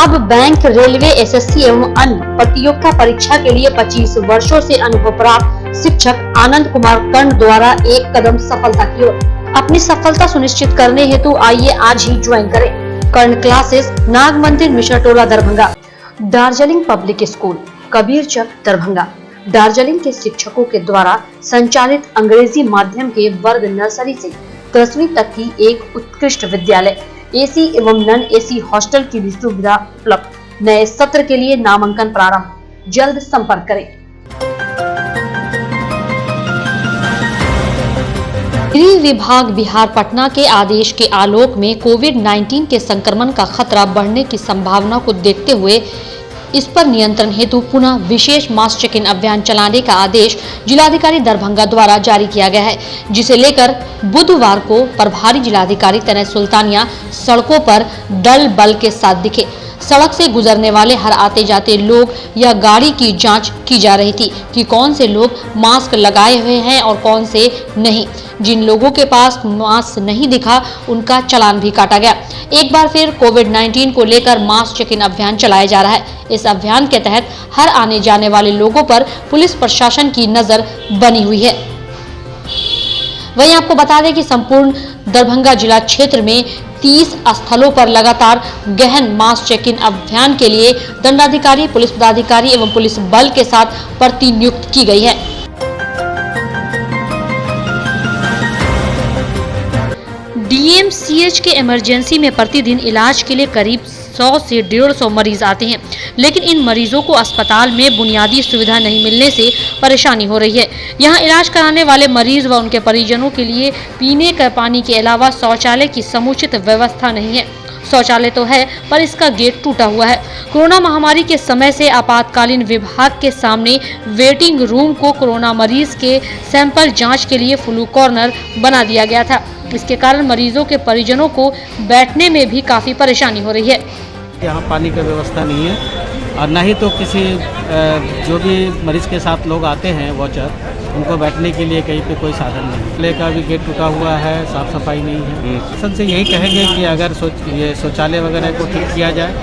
अब bank, railway, SSC एवं अन्य प्रतियोगिता परीक्षा के लिए 25 वर्षों से अनुभव प्राप्त शिक्षक आनंद कुमार कर्ण द्वारा एक कदम सफलता की ओर। अपनी सफलता सुनिश्चित करने हेतु आइए आज ही ज्वाइन करें कर्ण classes, Nag Mandir, Mishra Tola, Darbhanga. Darjeeling public school, Kabirchak, Darbhanga. Darjeeling के शिक्षकों के द्वारा संचालित अंग्रेजी माध्यम के वर्ग नर्सरी से 10वीं तक की एक उत्कृष्ट विद्यालय, एसी एवं नॉन एसी हॉस्टल की भी सुविधा उपलब्ध। नए सत्र के लिए नामांकन प्रारंभ। जल्द संपर्क करें। गृह विभाग बिहार पटना के आदेश के आलोक में कोविड-19 के संक्रमण का खतरा बढ़ने की संभावना को देखते हुए इस पर नियंत्रण हेतु पुनः विशेष मास चेक इन अभियान चलाने का आदेश जिलाधिकारी दरभंगा द्वारा जारी किया गया है, जिसे लेकर बुधवार को प्रभारी जिलाधिकारी तनय सुल्तानिया सड़कों पर दल बल के साथ दिखे। सड़क से गुजरने वाले हर आते जाते लोग या गाड़ी की जांच की जा रही थी कि कौन से लोग मास्क लगाए हुए हैं और कौन से नहीं। जिन लोगों के पास मास्क नहीं दिखा उनका चालान भी काटा गया। एक बार फिर कोविड-19 को लेकर मास चेक इन अभियान चलाया जा रहा है। इस अभियान के तहत हर आने जाने वाले लोगों पर पुलिस प्रशासन की नजर बनी हुई है। वहीं आपको बता दें कि संपूर्ण दरभंगा जिला क्षेत्र में 30 स्थलों पर लगातार गहन मास चेक इन अभियान के लिए दंडाधिकारी, पुलिस पदाधिकारी एवं पुलिस बल के साथ प्रतिनियुक्त की गई है। डीएमसीएच के इमरजेंसी में प्रतिदिन इलाज के लिए करीब 100 से 150 मरीज आते हैं, लेकिन इन मरीजों को अस्पताल में बुनियादी सुविधा नहीं मिलने से परेशानी हो रही है। यहां इलाज कराने वाले मरीज व उनके परिजनों के लिए पीने का पानी के अलावा शौचालय की समुचित व्यवस्था नहीं है। शौचालय तो है पर इसका गेट टूटा हुआ है। कोरोना महामारी के समय से आपातकालीन विभाग के सामने वेटिंग रूम को कोरोना मरीज के सैंपल जांच के लिए फ्लू कॉर्नर बना दिया गया था। इसके कारण मरीजों के परिजनों को बैठने में भी काफी परेशानी हो रही है। यहाँ पानी की व्यवस्था नहीं है और ना ही तो किसी जो भी मरीज के साथ लोग आते हैं वॉचर, उनको बैठने के लिए कहीं पे कोई साधन नहीं। प्ले का भी गेट टूटा हुआ है, साफ सफाई नहीं है। शासन से यही कहेंगे कि अगर ये शौचालय वगैरह को ठीक किया जाए,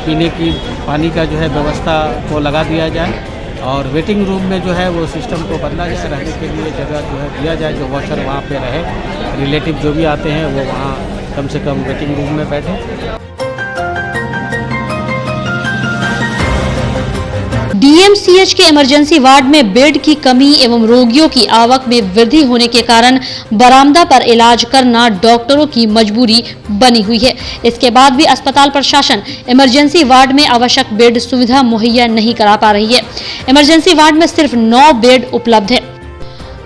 पीने की पानी का जो है व्यवस्था को लगा दिया जाए और वेटिंग रूम में जो है वो सिस्टम को बदला जाए, रहने के लिए जगह जो है दिया जाए, जो वॉचर वहाँ पे रहे, रिलेटिव जो भी आते हैं वो वहाँ कम से कम वेटिंग रूम में बैठे। डीएमसीएच के इमरजेंसी वार्ड में बेड की कमी एवं रोगियों की आवक में वृद्धि होने के कारण बरामदा पर इलाज करना डॉक्टरों की मजबूरी बनी हुई है। इसके बाद भी अस्पताल प्रशासन इमरजेंसी वार्ड में आवश्यक बेड सुविधा मुहैया नहीं करा पा रही है। इमरजेंसी वार्ड में सिर्फ 9 बेड उपलब्ध है।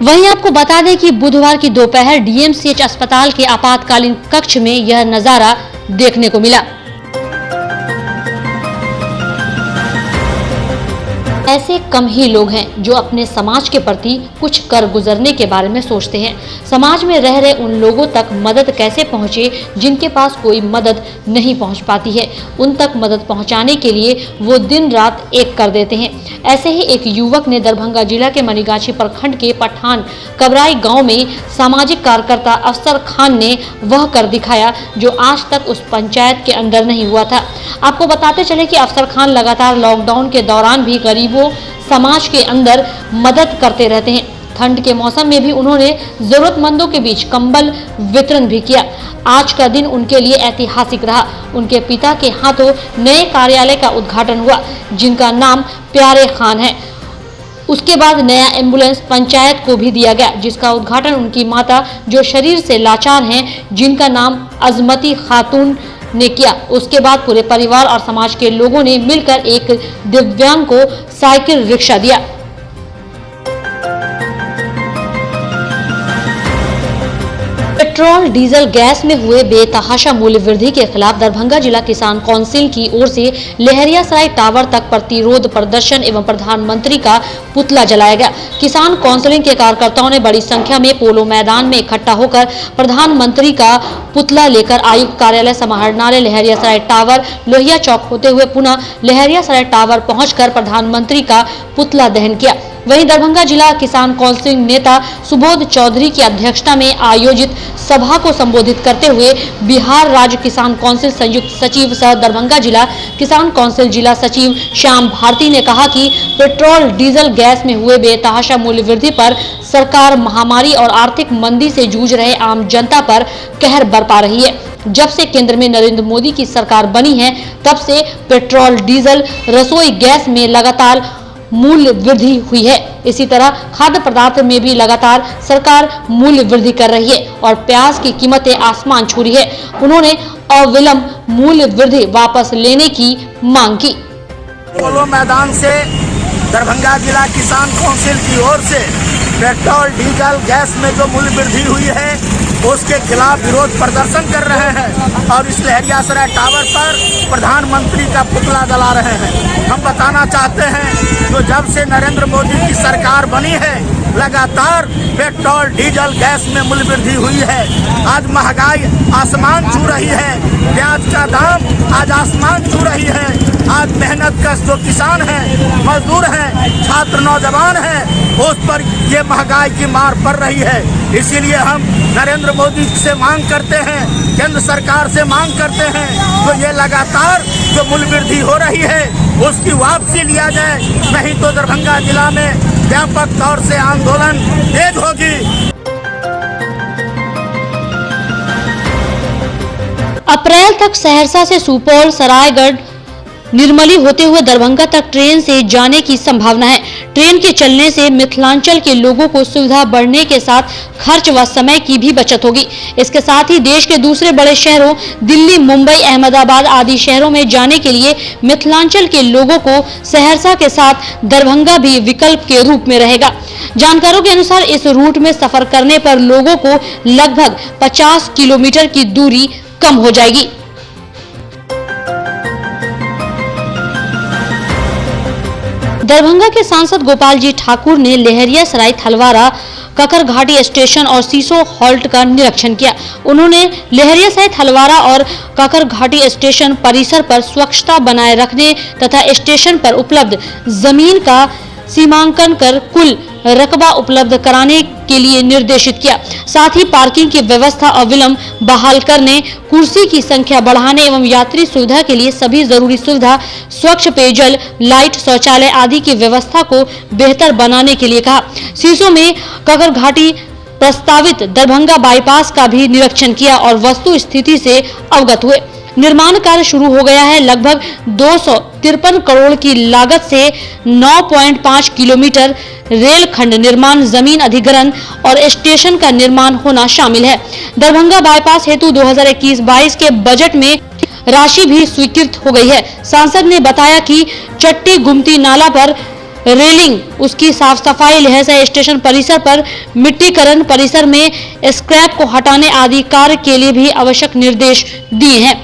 वहीं आपको बता दें कि बुधवार की दोपहर डीएमसीएच अस्पताल के आपातकालीन कक्ष में यह नजारा देखने को मिला। ऐसे कम ही लोग हैं जो अपने समाज के प्रति कुछ कर गुजरने के बारे में सोचते हैं। समाज में रह रहे उन लोगों तक मदद कैसे पहुंचे जिनके पास कोई मदद नहीं पहुंच पाती है। उन तक मदद पहुंचाने के लिए वो दिन रात एक कर देते हैं। ऐसे ही एक युवक ने दरभंगा जिला के मनीगाछी प्रखंड के पठान कबराई गांव में सामाजिक कार्यकर्ता अफसर खान ने वह कर दिखाया जो आज तक उस पंचायत के अंदर नहीं हुआ था। आपको बताते चले कि अफसर खान लगातार लॉकडाउन के दौरान भी गरीबों समाज के अंदर मदद करते रहते हैं। ठंड के मौसम में भी उन्होंने जरूरतमंदों के बीच कंबल वितरण भी किया। आज का दिन उनके लिए ऐतिहासिक रहा। उनके पिता के हाथों नए कार्यालय का उद्घाटन हुआ जिनका नाम प्यारे खान है। उसके बाद नया एम्बुलेंस पंचायत को भी दिया गया जिसका उद्घाटन उनकी माता जो शरीर से लाचार हैं जिनका नाम अजमती खातून ने किया। उसके बाद पूरे परिवार और समाज के लोगों ने मिलकर एक दिव्यांग को साइकिल रिक्शा दिया। पेट्रोल, डीजल, गैस में हुए बेतहाशा मूल्य वृद्धि के खिलाफ दरभंगा जिला किसान काउंसिल की ओर से लहरियासराय टावर तक प्रतिरोध प्रदर्शन एवं प्रधानमंत्री का पुतला जलाया गया। किसान काउंसिल के कार्यकर्ताओं ने बड़ी संख्या में पोलो मैदान में इकट्ठा होकर प्रधानमंत्री का पुतला लेकर आयुक्त कार्यालय समाहरणालय लहरियासराय टावर लोहिया चौक होते हुए पुनः लहरियासराय टावर पहुंचकर प्रधानमंत्री का पुतला दहन किया। वहीं दरभंगा जिला किसान काउंसिल नेता सुबोध चौधरी की अध्यक्षता में आयोजित सभा को संबोधित करते हुए बिहार राज्य किसान काउंसिल संयुक्त सचिव सह दरभंगा जिला किसान काउंसिल जिला सचिव श्याम भारती ने कहा कि पेट्रोल डीजल गैस में हुए बेतहाशा मूल्य वृद्धि पर सरकार महामारी और आर्थिक मंदी से जूझ रहे आम जनता पर कहर बरपा रही है। जब से केंद्र में नरेंद्र मोदी की सरकार बनी है तब से पेट्रोल डीजल रसोई गैस में लगातार मूल्य वृद्धि हुई है। इसी तरह खाद्य पदार्थ में भी लगातार सरकार मूल्य वृद्धि कर रही है और प्याज की कीमतें आसमान छू रही है। उन्होंने अविलंब मूल्य वृद्धि वापस लेने की मांग की। पोलो मैदान से दरभंगा जिला किसान काउंसिल की ओर से पेट्रोल डीजल गैस में जो मूल्य वृद्धि हुई है उसके खिलाफ विरोध प्रदर्शन कर रहे हैं और इस लहरियासराय टावर पर प्रधानमंत्री का पुतला जला रहे हैं। हम बताना चाहते हैं जो जब से नरेंद्र मोदी की सरकार बनी है लगातार पेट्रोल डीजल गैस में मूल्य वृद्धि हुई है। आज महंगाई आसमान छू रही है, प्याज का दाम आज आसमान छू रही है। आज मेहनत कश जो किसान हैं, मजदूर हैं, छात्र नौजवान हैं, उस पर ये महंगाई की मार पड़ रही है। इसीलिए हम नरेंद्र मोदी से मांग करते हैं, केंद्र सरकार से मांग करते हैं तो ये लगातार जो मूल्य वृद्धि हो रही है उसकी वापसी लिया जाए, नहीं तो दरभंगा जिला में व्यापक तौर से आंदोलन तेज होगी। अप्रैल तक सहरसा से सुपौल, सरायगढ़, निर्मली होते हुए दरभंगा तक ट्रेन से जाने की संभावना है। ट्रेन के चलने से मिथिलांचल के लोगों को सुविधा बढ़ने के साथ खर्च व समय की भी बचत होगी। इसके साथ ही देश के दूसरे बड़े शहरों दिल्ली, मुंबई, अहमदाबाद आदि शहरों में जाने के लिए मिथिलांचल के लोगों को सहरसा के साथ दरभंगा भी विकल्प के रूप में रहेगा। जानकारों के अनुसार इस रूट में सफर करने पर लोगों को लगभग 50 किलोमीटर की दूरी कम हो जाएगी। दरभंगा के सांसद गोपाल जी ठाकुर ने लहरियासराय, थलवारा, ककरघाटी स्टेशन और सीसो हॉल्ट का निरीक्षण किया। उन्होंने लहरियासराय, थलवारा और ककरघाटी स्टेशन परिसर पर स्वच्छता बनाए रखने तथा स्टेशन पर उपलब्ध जमीन का सीमांकन कर कुल रकबा उपलब्ध कराने के लिए निर्देशित किया। साथ ही पार्किंग की व्यवस्था अविलंब बहाल करने, कुर्सी की संख्या बढ़ाने एवं यात्री सुविधा के लिए सभी जरूरी सुविधा, स्वच्छ पेयजल, लाइट, शौचालय आदि की व्यवस्था को बेहतर बनाने के लिए कहा। सीसो में ककरघाटी प्रस्तावित दरभंगा बाईपास का भी निरीक्षण किया और वस्तु स्थिति से अवगत हुए। निर्माण कार्य शुरू हो गया है। लगभग 253 करोड़ की लागत से 9.5 किलोमीटर रेलखंड निर्माण, जमीन अधिग्रहण और स्टेशन का निर्माण होना शामिल है। दरभंगा बाईपास हेतु 2021-22 के बजट में राशि भी स्वीकृत हो गई है। सांसद ने बताया कि चट्टी गुमती नाला पर रेलिंग, उसकी साफ सफाई, लहरियासराय स्टेशन परिसर पर मिट्टीकरण, परिसर में स्क्रैप को हटाने आदि कार्य के लिए भी आवश्यक निर्देश दिए हैं।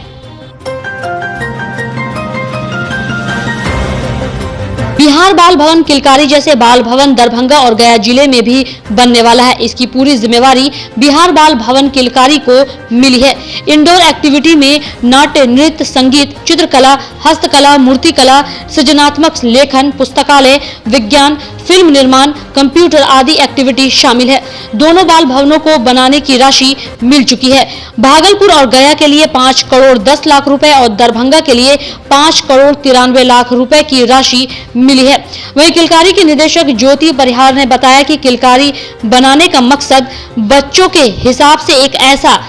बिहार बाल भवन किलकारी जैसे बाल भवन दरभंगा और गया जिले में भी बनने वाला है। इसकी पूरी जिम्मेवारी बिहार बाल भवन किलकारी को मिली है। इंडोर एक्टिविटी में नाट्य, नृत्य, संगीत, चित्रकला, हस्तकला, मूर्तिकला, सृजनात्मक लेखन, पुस्तकालय, विज्ञान, फिल्म निर्माण, कंप्यूटर आदि एक्टिविटी शामिल है। दोनों बाल भवनों को बनाने की राशि मिल चुकी है। भागलपुर और गया के लिए 5 करोड़ 10 लाख रुपए और दरभंगा के लिए 5 करोड़ 93 लाख रुपए की राशि मिली है। वहीं किलकारी के निदेशक ज्योति परिहार ने बताया कि किलकारी बनाने का मकसद बच्चों के हिसाब से एक ऐसा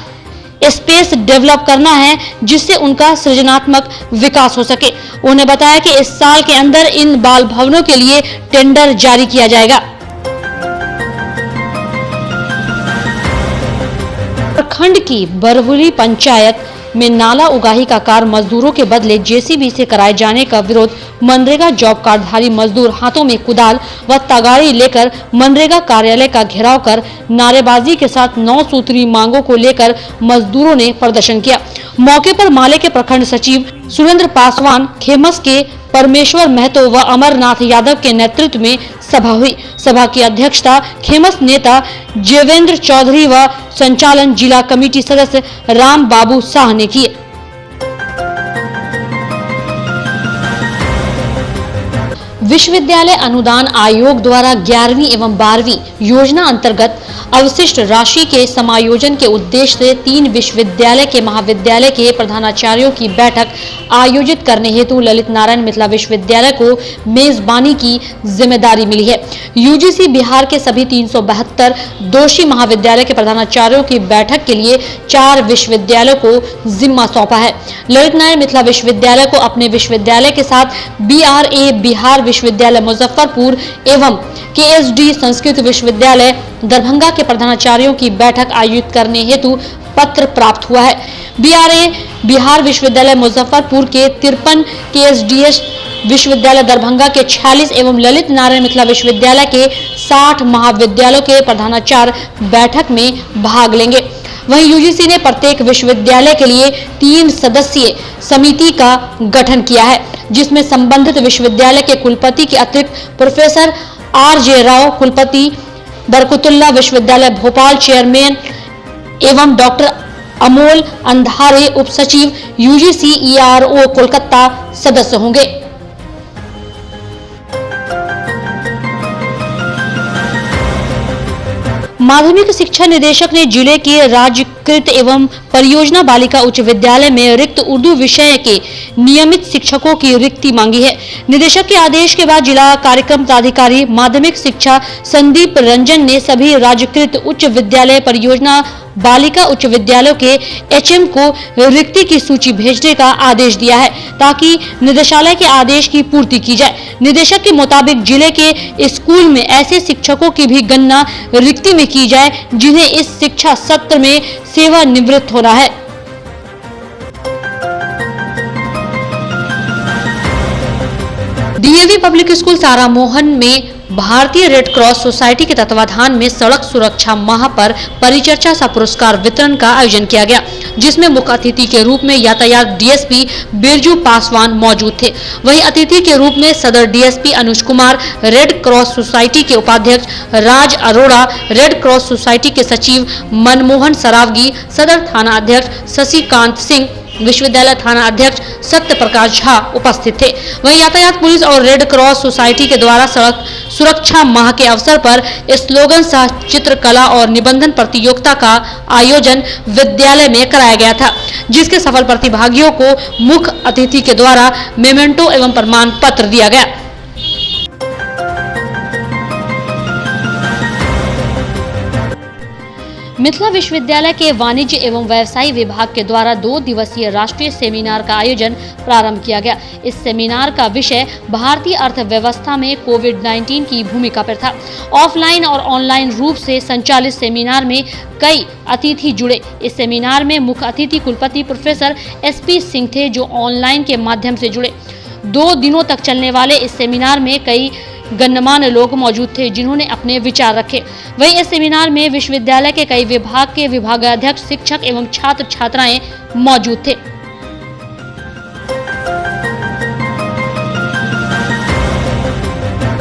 स्पेस डेवलप करना है जिससे उनका सृजनात्मक विकास हो सके। उन्होंने बताया कि इस साल के अंदर इन बाल भवनों के लिए टेंडर जारी किया जाएगा। प्रखंड की बरहुली पंचायत में नाला उगाही का कार्य मजदूरों के बदले जेसीबी से कराए जाने का विरोध। मनरेगा जॉब कार्डधारी मजदूर हाथों में कुदाल व तगाड़ी लेकर मनरेगा कार्यालय का घेराव कर नारेबाजी के साथ 9 सूत्री मांगों को लेकर मजदूरों ने प्रदर्शन किया। मौके पर माले के प्रखंड सचिव सुरेंद्र पासवान, खेमस के परमेश्वर महतो व अमरनाथ यादव के नेतृत्व में सभा हुई। सभा की अध्यक्षता खेमस नेता जेवेंद्र चौधरी व संचालन जिला कमेटी सदस्य राम बाबू शाह ने किए। विश्वविद्यालय अनुदान आयोग द्वारा 11वीं एवं 12वीं योजना अंतर्गत अवशिष्ट राशि के समायोजन के उद्देश्य से 3 विश्वविद्यालय के महाविद्यालय के प्रधानाचार्यों की बैठक आयोजित करने हेतु ललित नारायण मिथिला विश्वविद्यालय को मेजबानी की जिम्मेदारी मिली है। यूजीसी बिहार के सभी 372 दोषी महाविद्यालय के प्रधानाचार्यों की बैठक के लिए 4 विश्वविद्यालयों को जिम्मा सौंपा है। ललित नारायण मिथिला विश्वविद्यालय को अपने विश्वविद्यालय के साथ BRA बिहार विश्वविद्यालय मुजफ्फरपुर एवं KSD संस्कृत विश्वविद्यालय दरभंगा के प्रधानाचार्यों की बैठक आयोजित करने हेतु पत्र प्राप्त हुआ है। BRA बिहार विश्वविद्यालय मुजफ्फरपुर के 53, KSDS विश्वविद्यालय दरभंगा के 46 एवं ललित नारायण मिथिला विश्वविद्यालय के 60 महाविद्यालयों के प्रधानाचार्य बैठक में भाग लेंगे। वहीं यूजीसी ने प्रत्येक विश्वविद्यालय के लिए 3 सदस्यीय समिति का गठन किया है, जिसमें संबंधित विश्वविद्यालय के कुलपति के अतिरिक्त प्रोफेसर RJ राव कुलपति बरकतुल्लाह विश्वविद्यालय भोपाल चेयरमैन एवं डॉक्टर अमोल अंधारे उप सचिव यूजीसी ERO कोलकाता सदस्य होंगे। माध्यमिक शिक्षा निदेशक ने जिले के राज्यकृत एवं परियोजना बालिका उच्च विद्यालय में रिक्त उर्दू विषय के नियमित शिक्षकों की रिक्ति मांगी है। निदेशक के आदेश के बाद जिला कार्यक्रम पदाधिकारी माध्यमिक शिक्षा संदीप रंजन ने सभी राज्यकृत उच्च विद्यालय परियोजना बालिका उच्च विद्यालयों के HM को रिक्ति की सूची भेजने का आदेश दिया है, ताकि निदेशालय के आदेश की पूर्ति की जाए। निदेशक के मुताबिक जिले के स्कूल में ऐसे शिक्षकों की भी गणना रिक्ति में की जाए जिन्हें इस शिक्षा सत्र में सेवानिवृत्त होना है। DAV पब्लिक स्कूल सारा मोहन में भारतीय रेड क्रॉस सोसाइटी के तत्वाधान में सड़क सुरक्षा माह पर परिचर्चा सा पुरस्कार वितरण का आयोजन किया गया, जिसमें मुख्य अतिथि के रूप में यातायात DSP बिरजू पासवान मौजूद थे। वहीं अतिथि के रूप में सदर DSP Anuj Kumar, red cross society के उपाध्यक्ष राज अरोड़ा, रेड क्रॉस सोसाइटी के सचिव मनमोहन सरावगी, सदर थाना अध्यक्ष शशिकांत सिंह, विश्वविद्यालय थाना अध्यक्ष सत्य प्रकाश झा उपस्थित थे। वहीं यातायात पुलिस और रेड क्रॉस सोसाइटी के द्वारा सड़क सुरक्षा माह के अवसर पर स्लोगन सह चित्रकला और निबंधन प्रतियोगिता का आयोजन विद्यालय में कराया गया था, जिसके सफल प्रतिभागियों को मुख्य अतिथि के द्वारा मेमेंटो एवं प्रमाण पत्र दिया गया। मिथिला विश्वविद्यालय के वाणिज्य एवं व्यवसाय विभाग के द्वारा 2 दिवसीय राष्ट्रीय सेमिनार का आयोजन प्रारंभ किया गया। इस सेमिनार का विषय भारतीय अर्थव्यवस्था में कोविड-19 की भूमिका पर था। ऑफलाइन और ऑनलाइन रूप से संचालित सेमिनार में कई अतिथि जुड़े। इस सेमिनार में मुख्य अतिथि कुलपति प्रोफेसर SP सिंह थे, जो ऑनलाइन के माध्यम से जुड़े। 2 दिनों तक चलने वाले इस सेमिनार में कई गणमान्य लोग मौजूद थे, जिन्होंने अपने विचार रखे। वहीं इस सेमिनार में विश्वविद्यालय के कई विभाग के विभागाध्यक्ष, शिक्षक एवं छात्र छात्राएं मौजूद थे।